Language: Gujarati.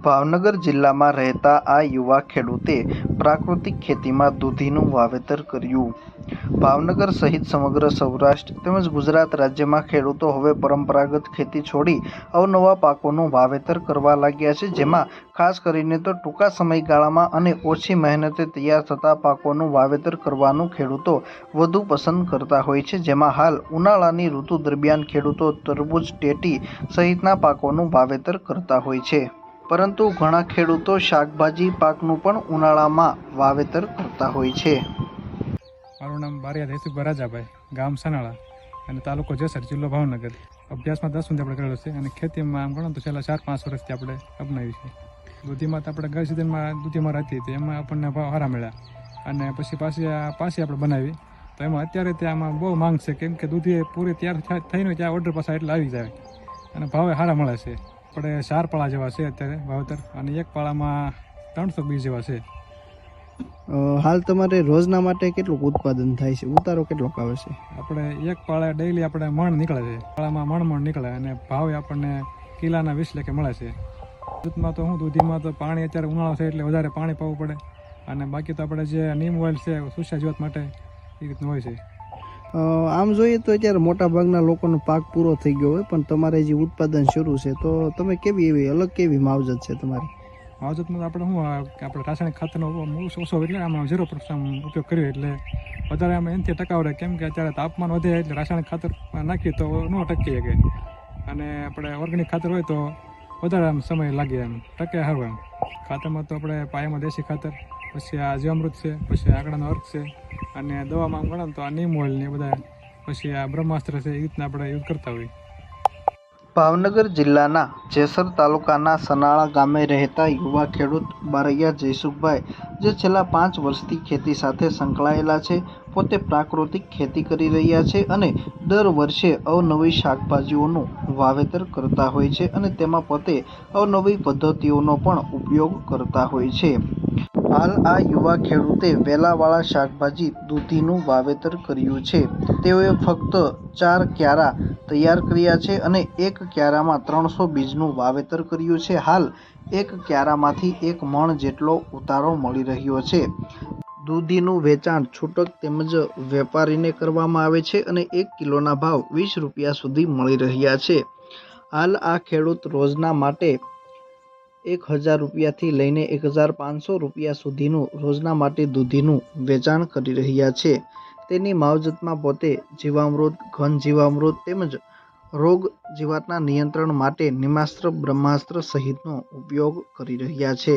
ભાવનગર જિલ્લામાં રહેતા આ યુવા ખેડૂતે પ્રાકૃતિક ખેતીમાં દૂધીનું વાવેતર કર્યું। ભાવનગર સહિત સમગ્ર સૌરાષ્ટ્ર તેમજ ગુજરાત રાજ્યમાં ખેડૂતો હવે પરંપરાગત ખેતી છોડી અવનવા પાકોનું વાવેતર કરવા લાગ્યા છે, જેમાં ખાસ કરીને તો ટૂંકા સમયગાળામાં અને ઓછી મહેનતે તૈયાર થતા પાકોનું વાવેતર કરવાનું ખેડૂતો વધુ પસંદ કરતા હોય છે। જેમાં હાલ ઉનાળાની ઋતુ દરમિયાન ખેડૂતો તરબૂચ, ટેટી સહિતના પાકોનું વાવેતર કરતા હોય છે, પરંતુ ઘણા ખેડૂતો શાકભાજી પાકનું પણ ઉનાળામાં વાવેતર કરતા હોય છે। મારું નામ બારિયા જયસુખભાઈ રાજાભાઈ, ગામ સનાળા અને તાલુકો જેસર, જિલ્લો ભાવનગર। અભ્યાસમાં 10 સુધી આપણે કરેલો છે અને ખેતીમાં આમ ગણો તો છેલ્લા 4-5 વર્ષથી આપણે અપનાવી છે। દૂધીમાં તો આપણે ગઈ સિઝનમાં દૂધીમાં હતી તો એમાં આપણને ભાવ સારા મળ્યા અને પછી પાછી આપણે બનાવી તો એમાં અત્યારે આમાં બહુ માંગ છે, કેમ કે દૂધી પૂરી તૈયાર થઈને ત્યાં ઓર્ડર પાછા એટલે આવી જાય અને ભાવે સારા મળે છે। આપણે 4 પાળા જેવા છે અત્યારે વાવેતર અને એક પાળામાં 320 જેવા છે। હાલ તમારે રોજના માટે કેટલું ઉત્પાદન થાય છે? ઉતારો કેટલો આવે છે? આપણે એક પાળે ડેઈલી આપણે મણ નીકળે છે, પાળામાં મણ નીકળે અને ભાવે આપણને કિલાના 20 લેખે મળે છે। દૂધમાં તો દૂધીમાં તો પાણી અત્યારે ઉનાળો છે એટલે વધારે પાણી પાવું પડે અને બાકી તો આપણે જે નીમ ઓઇલ છે સુસ્યા જીવાત માટે એ રીતનું હોય છે। આમ જોઈએ તો અત્યારે મોટા ભાગના લોકોનો પાક પૂરો થઈ ગયો હોય, પણ તમારે જે ઉત્પાદન શરૂ છે તો તમે કેવી એવી અલગ કેવી માવજત છે તમારી? માવજતમાં આપણે રાસાયણિક ખાતરનો ઓછો એટલે આમાં 0% ઉપયોગ કર્યો એટલે વધારે આમાં એનાથી ટકાવ રહે, કેમ કે અત્યારે તાપમાન વધે એટલે રાસાયણિક ખાતર નાખીએ તો ન ટકી શકે અને આપણે ઓર્ગેનિક ખાતર હોય તો વધારે આમ સમય લાગે, એમ ટકે સારું। એમ ખાતરમાં તો આપણે પાયામાં દેશી ખાતર, પછી આ જીવામૃત છે, પછી આંકડાનો અર્ક છે અને દવામાં આમ ગણો તો આ નીમ ઓઇલ ને બધા, પછી આ બ્રહ્માસ્ત્ર છે, એ રીતના આપણે યુઝ કરતા હોઈએ। ભાવનગર જિલ્લાના જેસર તાલુકાના સનાળા ગામે રહેતા યુવા ખેડૂત બારૈયા જયસુખભાઈ, જે છેલ્લા 5 વર્ષથી ખેતી સાથે સંકળાયેલા છે, પોતે પ્રાકૃતિક ખેતી કરી રહ્યા છે અને દર વર્ષે અવનવી શાકભાજીઓનું વાવેતર કરતા હોય છે અને તેમાં પોતે અવનવી પદ્ધતિઓનો પણ ઉપયોગ કરતા હોય છે। હાલ આ યુવા ખેડૂતે વેલાવાળા શાકભાજી દૂધીનું વાવેતર કર્યું છે। તેઓએ ફક્ત 4 ક્યારા તૈયાર કર્યા છે અને એક ક્યારામાં 300 બીજનું વાવેતર કર્યું છે। હાલ એક ક્યારામાંથી 1 મણ જેટલો ઉતારો મળી રહ્યો છે। દૂધીનું વેચાણ છૂટક તેમજ વેપારીને કરવામાં આવે છે અને 1 કિલોના ભાવ 20 રૂપિયા સુધી મળી રહ્યા છે। હાલ આ ખેડૂત રોજના માટે 1000 રૂપિયાથી લઈને 1500 રૂપિયા સુધીનું રોજના માટે દૂધીનું વેચાણ કરી રહ્યા છે। તેની માવજતમાં પોતે જીવામૃત, ઘન જીવામૃત તેમજ રોગ જીવાતના નિયંત્રણ માટે નિમાસ્ત્ર, બ્રહ્માસ્ત્ર સહિતનો ઉપયોગ કરી રહ્યા છે।